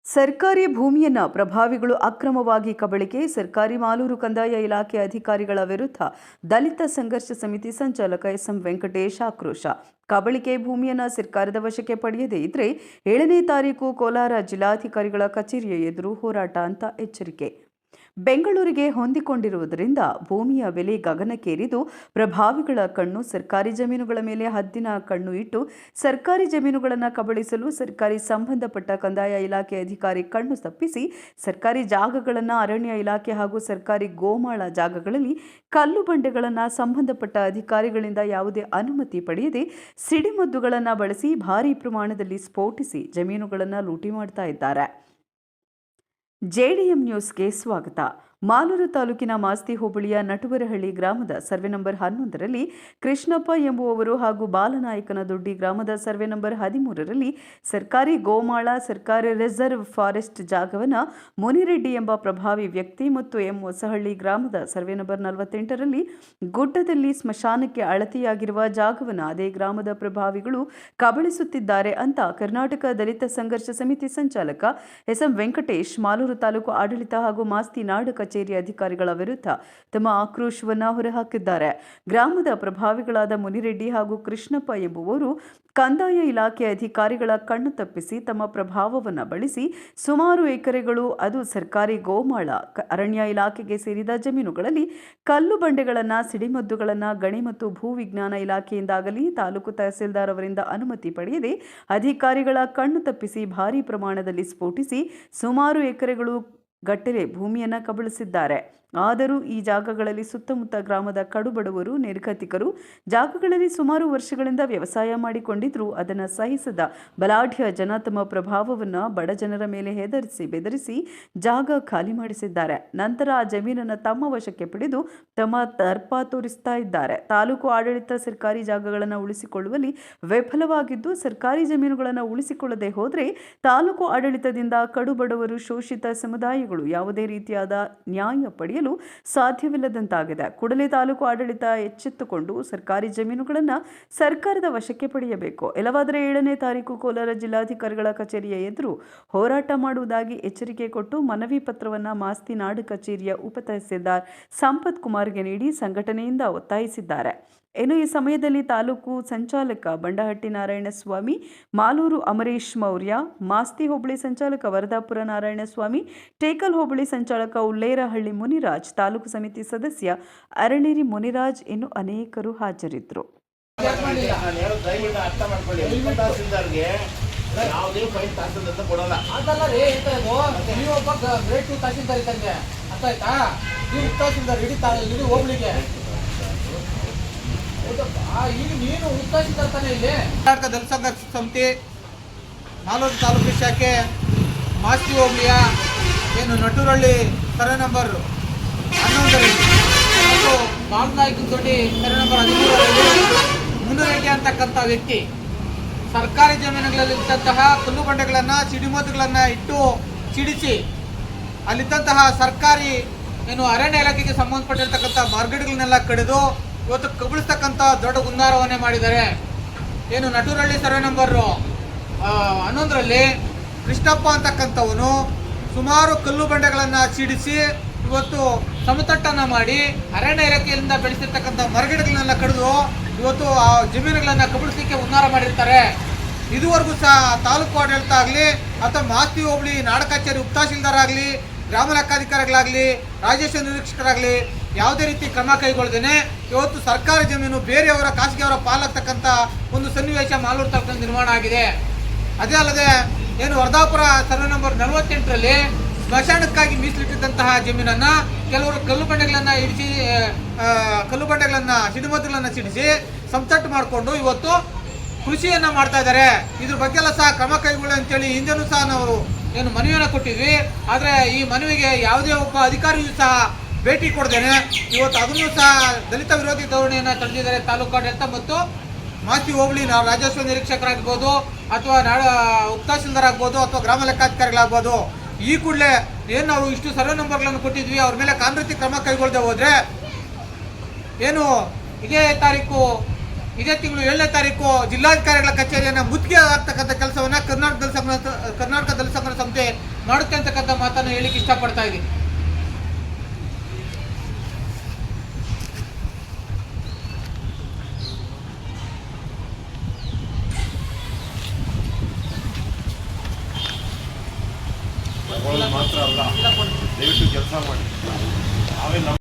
ಸರ್ಕಾರಿ ಭೂಮಿಯನ್ನ ಪ್ರಭಾವಿಗಳು ಅಕ್ರಮವಾಗಿ ಕಬಳಿಕೆ. ಸರ್ಕಾರಿ ಮಾಲೂರು ಕಂದಾಯ ಇಲಾಖೆ ಅಧಿಕಾರಿಗಳ ವಿರುದ್ಧ ದಲಿತ ಸಂಘರ್ಷ ಸಮಿತಿ ಸಂಚಾಲಕ ಎಸ್ಎಂ ವೆಂಕಟೇಶ್ ಆಕ್ರೋಶ. ಕಬಳಿಕೆ ಭೂಮಿಯನ್ನ ಸರ್ಕಾರದ ವಶಕ್ಕೆ ಪಡೆಯದೇ ಇದ್ರೆ 7ನೇ ತಾರೀಕು ಕೋಲಾರ ಜಿಲ್ಲಾಧಿಕಾರಿಗಳ ಕಚೇರಿಯ ಎದುರು ಹೋರಾಟ ಅಂತ ಎಚ್ಚರಿಕೆ. ಬೆಂಗಳೂರಿಗೆ ಹೊಂದಿಕೊಂಡಿರುವುದರಿಂದ ಭೂಮಿಯ ಬೆಲೆ ಗಗನಕ್ಕೇರಿದ್ದು ಪ್ರಭಾವಿಗಳ ಕಣ್ಣು ಸರ್ಕಾರಿ ಜಮೀನುಗಳ ಮೇಲೆ ಹದ್ದಿನ ಕಣ್ಣು ಇಟ್ಟು ಸರ್ಕಾರಿ ಜಮೀನುಗಳನ್ನು ಕಬಳಿಸಲು ಸರ್ಕಾರಿ ಸಂಬಂಧಪಟ್ಟ ಕಂದಾಯ ಇಲಾಖೆ ಅಧಿಕಾರಿ ಕಣ್ಣು ತಪ್ಪಿಸಿ ಸರ್ಕಾರಿ ಜಾಗಗಳನ್ನು ಅರಣ್ಯ ಇಲಾಖೆ ಹಾಗೂ ಸರ್ಕಾರಿ ಗೋಮಾಳ ಜಾಗಗಳಲ್ಲಿ ಕಲ್ಲು ಬಂಡೆಗಳನ್ನು ಸಂಬಂಧಪಟ್ಟ ಅಧಿಕಾರಿಗಳಿಂದ ಯಾವುದೇ ಅನುಮತಿ ಪಡೆಯದೆ ಸಿಡಿಮದ್ದುಗಳನ್ನು ಬಳಸಿ ಭಾರೀ ಪ್ರಮಾಣದಲ್ಲಿ ಸ್ಫೋಟಿಸಿ ಜಮೀನುಗಳನ್ನು ಲೂಟಿ ಮಾಡ್ತಾ ಇದ್ದಾರೆ. ಜೆಡಿಎಂ ನ್ಯೂಸ್ಗೆ ಸ್ವಾಗತ. ಮಾಲೂರು ತಾಲೂಕಿನ ಮಾಸ್ತಿ ಹೋಬಳಿಯ ನಟುವರಹಳ್ಳಿ ಗ್ರಾಮದ ಸರ್ವೆ ನಂಬರ್ 11ರಲ್ಲಿ ಕೃಷ್ಣಪ್ಪ ಎಂಬುವವರು ಹಾಗೂ ಬಾಲನಾಯಕನದೊಡ್ಡಿ ಗ್ರಾಮದ ಸರ್ವೆ ನಂಬರ್ 13ರಲ್ಲಿ ಸರ್ಕಾರಿ ಗೋಮಾಳ, ಸರ್ಕಾರಿ ರಿಸರ್ವ್ ಫಾರೆಸ್ಟ್ ಜಾಗವನ್ನು ಮುನಿರೆಡ್ಡಿ ಎಂಬ ಪ್ರಭಾವಿ ವ್ಯಕ್ತಿ ಮತ್ತು ಎಂ ಹೊಸಹಳ್ಳಿ ಗ್ರಾಮದ ಸರ್ವೆ ನಂಬರ್ 48ರಲ್ಲಿ ಗುಡ್ಡದಲ್ಲಿ ಸ್ಮಶಾನಕ್ಕೆ ಅಳತೆಯಾಗಿರುವ ಜಾಗವನ್ನು ಅದೇ ಗ್ರಾಮದ ಪ್ರಭಾವಿಗಳು ಕಬಳಿಸುತ್ತಿದ್ದಾರೆ ಅಂತ ಕರ್ನಾಟಕ ದಲಿತ ಸಂಘರ್ಷ ಸಮಿತಿ ಸಂಚಾಲಕ ಎಸ್ಎಂ ವೆಂಕಟೇಶ್ ಮಾಲೂರು ತಾಲೂಕು ಆಡಳಿತ ಹಾಗೂ ಮಾಸ್ತಿ ನಾಡು ಕಚೇರಿ ಅಧಿಕಾರಿಗಳ ವಿರುದ್ಧ ತಮ್ಮ ಆಕ್ರೋಶವನ್ನು ಹೊರಹಾಕಿದ್ದಾರೆ. ಗ್ರಾಮದ ಪ್ರಭಾವಿಗಳಾದ ಮುನಿರೆಡ್ಡಿ ಹಾಗೂ ಕೃಷ್ಣಪ್ಪ ಎಂಬುವರು ಕಂದಾಯ ಇಲಾಖೆ ಅಧಿಕಾರಿಗಳ ಕಣ್ಣು ತಪ್ಪಿಸಿ ತಮ್ಮ ಪ್ರಭಾವವನ್ನು ಬಳಸಿ ಸುಮಾರು ಎಕರೆಗಳು, ಅದು ಸರ್ಕಾರಿ ಗೋಮಾಳ, ಅರಣ್ಯ ಇಲಾಖೆಗೆ ಸೇರಿದ ಜಮೀನುಗಳಲ್ಲಿ ಕಲ್ಲು ಬಂಡೆಗಳನ್ನು, ಸಿಡಿಮದ್ದುಗಳನ್ನು ಗಣಿ ಮತ್ತು ಭೂ ವಿಜ್ಞಾನ ಇಲಾಖೆಯಿಂದಾಗಲಿ ತಾಲೂಕು ತಹಸೀಲ್ದಾರ್ ಅವರಿಂದ ಅನುಮತಿ ಪಡೆಯದೆ ಅಧಿಕಾರಿಗಳ ಕಣ್ಣು ತಪ್ಪಿಸಿ ಭಾರೀ ಪ್ರಮಾಣದಲ್ಲಿ ಸ್ಫೋಟಿಸಿ ಸುಮಾರು ಎಕರೆಗಳು ಗಟ್ಟಲೆ ಭೂಮಿಯನ್ನು ಕಬಳಿಸಿದ್ದಾರೆ. ಆದರೂ ಈ ಜಾಗಗಳಲ್ಲಿ ಸುತ್ತಮುತ್ತ ಗ್ರಾಮದ ಕಡುಬಡವರು, ನಿರ್ಗತಿಕರು ಜಾಗಗಳಲ್ಲಿ ಸುಮಾರು ವರ್ಷಗಳಿಂದ ವ್ಯವಸಾಯ ಮಾಡಿಕೊಂಡಿದ್ದರೂ ಅದನ್ನು ಸಹಿಸದ ಬಲಾಢ್ಯ ಜನ ತಮ್ಮ ಪ್ರಭಾವವನ್ನು ಬಡ ಜನರ ಮೇಲೆ ಬೆದರಿಸಿ ಜಾಗ ಖಾಲಿ ಮಾಡಿಸಿದ್ದಾರೆ. ನಂತರ ಆ ಜಮೀನನ್ನು ತಮ್ಮ ವಶಕ್ಕೆ ಪಡೆದು ತಮ್ಮ ದರ್ಪ ತೋರಿಸ್ತಾ ಇದ್ದಾರೆ. ತಾಲೂಕು ಆಡಳಿತ ಸರ್ಕಾರಿ ಜಾಗಗಳನ್ನು ಉಳಿಸಿಕೊಳ್ಳುವಲ್ಲಿ ವಿಫಲವಾಗಿದ್ದು ಸರ್ಕಾರಿ ಜಮೀನುಗಳನ್ನು ಉಳಿಸಿಕೊಳ್ಳದೆ ಹೋದರೆ ತಾಲೂಕು ಆಡಳಿತದಿಂದ ಕಡುಬಡವರು, ಶೋಷಿತ ಸಮುದಾಯಗಳು ಯಾವುದೇ ರೀತಿಯಾದ ನ್ಯಾಯ ಪಡೆಯಲು ಸಾಧ್ಯವಿಲ್ಲದಂತಾಗಿದೆ. ಕೂಡಲೇ ತಾಲೂಕು ಆಡಳಿತ ಎಚ್ಚೆತ್ತುಕೊಂಡು ಸರ್ಕಾರಿ ಜಮೀನುಗಳನ್ನು ಸರ್ಕಾರದ ವಶಕ್ಕೆ ಪಡೆಯಬೇಕು. ಇಲ್ಲವಾದರೆ 7ನೇ ತಾರೀಕು ಕೋಲಾರ ಜಿಲ್ಲಾಧಿಕಾರಿಗಳ ಕಚೇರಿಯ ಎದುರು ಹೋರಾಟ ಮಾಡುವುದಾಗಿ ಎಚ್ಚರಿಕೆ ಕೊಟ್ಟು ಮನವಿ ಪತ್ರವನ್ನು ಮಾಸ್ತಿ ನಾಡು ಕಚೇರಿಯ ಉಪ ತಹಸೀಲ್ದಾರ್ ಸಂಪತ್ ಕುಮಾರ್ಗೆ ನೀಡಿ ಸಂಘಟನೆಯಿಂದ ಒತ್ತಾಯಿಸಿದ್ದಾರೆ. ಇನ್ನು ಈ ಸಮಯದಲ್ಲಿ ತಾಲೂಕು ಸಂಚಾಲಕ ಬಂಡಹಟ್ಟಿ ನಾರಾಯಣಸ್ವಾಮಿ, ಮಾಲೂರು ಅಮರೇಶ್ ಮೌರ್ಯ, ಮಾಸ್ತಿ ಹೋಬಳಿ ಸಂಚಾಲಕ ವರದಾಪುರ ನಾರಾಯಣಸ್ವಾಮಿ, ಟೇಕಲ್ ಹೋಬಳಿ ಸಂಚಾಲಕ ಉಳ್ಳೇರಹಳ್ಳಿ ಮುನಿರಾಜ್, ತಾಲೂಕು ಸಮಿತಿ ಸದಸ್ಯ ಅರಳೇರಿ ಮುನಿರಾಜ್ ಇನ್ನು ಅನೇಕರು ಹಾಜರಿದ್ದರು. ನೀನು ಉತ್ಸಾಹಿಸಿರ್ತಾನೆ ಇಲ್ಲಿ ಕರ್ನಾಟಕ ದಲಿತ ಸಂಘರ್ಷ ಸಮಿತಿ ಮಾಲೂರು ತಾಲೂಕು ಶಾಖೆ ಮಾಸ್ತಿ ಹೋಬಳಿಯ ಏನು ನಟುರಳ್ಳಿ ಸರ್ವೆ ನಂಬರ್ 11ರಲ್ಲಿ ಮತ್ತು ಬಾಲನಾಯಕನದೊಡ್ಡಿ ಸರ್ವೆ ನಂಬರ್ 13ರಲ್ಲಿ ಮುನಿರೆಡ್ಡಿ ಅಂತಕ್ಕಂಥ ವ್ಯಕ್ತಿ ಸರ್ಕಾರಿ ಜಮೀನುಗಳಲ್ಲಿದ್ದಂತಹ ಕಲ್ಲು ಬಂಡೆಗಳನ್ನು, ಸಿಡಿಮದ್ದುಗಳನ್ನು ಇಟ್ಟು ಸಿಡಿಸಿ ಅಲ್ಲಿದ್ದಂತಹ ಸರ್ಕಾರಿ ಏನು ಅರಣ್ಯ ಇಲಾಖೆಗೆ ಸಂಬಂಧಪಟ್ಟಿರ್ತಕ್ಕಂಥ ಮಾರ್ಗಗಳನ್ನೆಲ್ಲ ಕಡಿದು ಇವತ್ತು ಕಬಳಿಸ್ತಕ್ಕಂಥ ದೊಡ್ಡ ಹುನ್ನಾರವನ್ನೇ ಮಾಡಿದ್ದಾರೆ. ಏನು ನಟುರಳ್ಳಿ ಸರ್ವೆ ನಂಬರ್ 11ರಲ್ಲಿ ಕೃಷ್ಣಪ್ಪ ಅಂತಕ್ಕಂಥವನು ಸುಮಾರು ಕಲ್ಲು ಬಂಡೆಗಳನ್ನು ಸಿಡಿಸಿ ಇವತ್ತು ಸಮತಟ್ಟನ್ನು ಮಾಡಿ ಅರಣ್ಯ ಇಲಾಖೆಯಿಂದ ಬೆಳೆಸಿರ್ತಕ್ಕಂಥ ಮರಗಿಡಗಳನ್ನೆಲ್ಲ ಕಡಿದು ಇವತ್ತು ಆ ಜಮೀನುಗಳನ್ನು ಕಬಳಿಸಲಿಕ್ಕೆ ಹುನ್ನಾರ ಮಾಡಿರ್ತಾರೆ. ಇದುವರೆಗೂ ಸಹ ತಾಲೂಕು ಆಡಳಿತ ಆಗಲಿ ಅಥವಾ ಮಾಸ್ತಿ ಹೋಬಳಿ ನಾಡ ಕಚೇರಿ ಉಪ ತಹಸೀಲ್ದಾರ್ ಆಗಲಿ, ಗ್ರಾಮ ಲೆಕ್ಕಾಧಿಕಾರಿಗಳಾಗಲಿ, ರಾಜಸ್ವ ನಿರೀಕ್ಷಕರಾಗಲಿ ಯಾವುದೇ ರೀತಿ ಕ್ರಮ ಕೈಗೊಳ್ಳದೇನೆ ಇವತ್ತು ಸರ್ಕಾರಿ ಜಮೀನು ಬೇರೆಯವರ ಖಾಸಗಿಯವರ ಪಾಲಾಗ್ತಕ್ಕಂಥ ಒಂದು ಸನ್ನಿವೇಶ ಮಾಲೂರು ತಾಲೂಕಿನಲ್ಲಿ ನಿರ್ಮಾಣ ಆಗಿದೆ. ಅದೇ ಅಲ್ಲದೆ ಏನು ವರದಾಪುರ ಸರ್ವೆ ನಂಬರ್ 48ರಲ್ಲಿ ಸ್ಮಶಾನಕ್ಕಾಗಿ ಮೀಸಲಿಟ್ಟಿದ್ದಂತಹ ಜಮೀನನ್ನು ಕೆಲವರು ಕಲ್ಲು ಬಂಡೆಗಳನ್ನು ಸಿಡಿಮದ್ದುಗಳನ್ನು ಸಿಡಿಸಿ ಸಂತಟ್ಟು ಮಾಡಿಕೊಂಡು ಇವತ್ತು ಕೃಷಿಯನ್ನು ಮಾಡ್ತಾ ಇದ್ದಾರೆ. ಇದ್ರ ಬಗ್ಗೆ ಎಲ್ಲ ಸಹ ಕ್ರಮ ಕೈಗೊಳ್ಳಿ ಅಂತೇಳಿ ಹಿಂದೆನೂ ಸಹ ನಾವು ಏನು ಮನವಿಯನ್ನು ಕೊಟ್ಟಿದ್ವಿ. ಆದರೆ ಈ ಮನವಿಗೆ ಯಾವುದೇ ಒಬ್ಬ ಅಧಿಕಾರಿಯೂ ಸಹ ಭೇಟಿ ಕೊಡ್ದೇನೆ ಇವತ್ತು ಅದನ್ನು ಸಹ ದಲಿತ ವಿರೋಧಿ ಧೋರಣೆಯನ್ನು ತಡೆದಿದ್ದಾರೆ ತಾಲೂಕು ಆಡಳಿತ ಮತ್ತು ಮಾಸ್ತಿ ಹೋಬಳಿ ರಾಜಸ್ವ ನಿರೀಕ್ಷಕರಾಗ್ಬೋದು ಅಥವಾ ಉಪ ತಹಸೀಲ್ದಾರ್ ಆಗ್ಬೋದು ಅಥವಾ ಗ್ರಾಮ ಲೆಕ್ಕಾಧಿಕಾರಿಗಳಾಗ್ಬೋದು. ಈ ಕೂಡಲೇ ಏನು ನಾವು ಇಷ್ಟು ಸರ್ವೆ ನಂಬರ್ಗಳನ್ನು ಕೊಟ್ಟಿದ್ವಿ ಅವ್ರ ಮೇಲೆ ಕಾನೂನು ಕ್ರಮ ಕೈಗೊಳ್ಳದೆ ಹೋದರೆ ಏನು ಇದೇ ತಾರೀಕು ಇದೇ ತಿಂಗಳು 7ನೇ ತಾರೀಕು ಜಿಲ್ಲಾಧಿಕಾರಿಗಳ ಕಚೇರಿಯನ್ನು ಮುತ್ತಿಗೆ ಆಗ್ತಕ್ಕಂಥ ಕೆಲಸವನ್ನು ಕರ್ನಾಟಕ ದಲಿತ ಸಂಘರ್ಷ ಸಮಿತಿ ಮಾಡುತ್ತೆ ಅಂತಕ್ಕಂಥ ಮಾತನ್ನು ಹೇಳಿಕ್ಕೆ ಇಷ್ಟಪಡ್ತಾ ಇದ್ದೀನಿ. ಮಾತ್ರ ಅಲ್ಲ, ದಯವಿಟ್ಟು ಕೆಲಸ ಮಾಡಿ. ನಾವೇ ನಮ್ಮ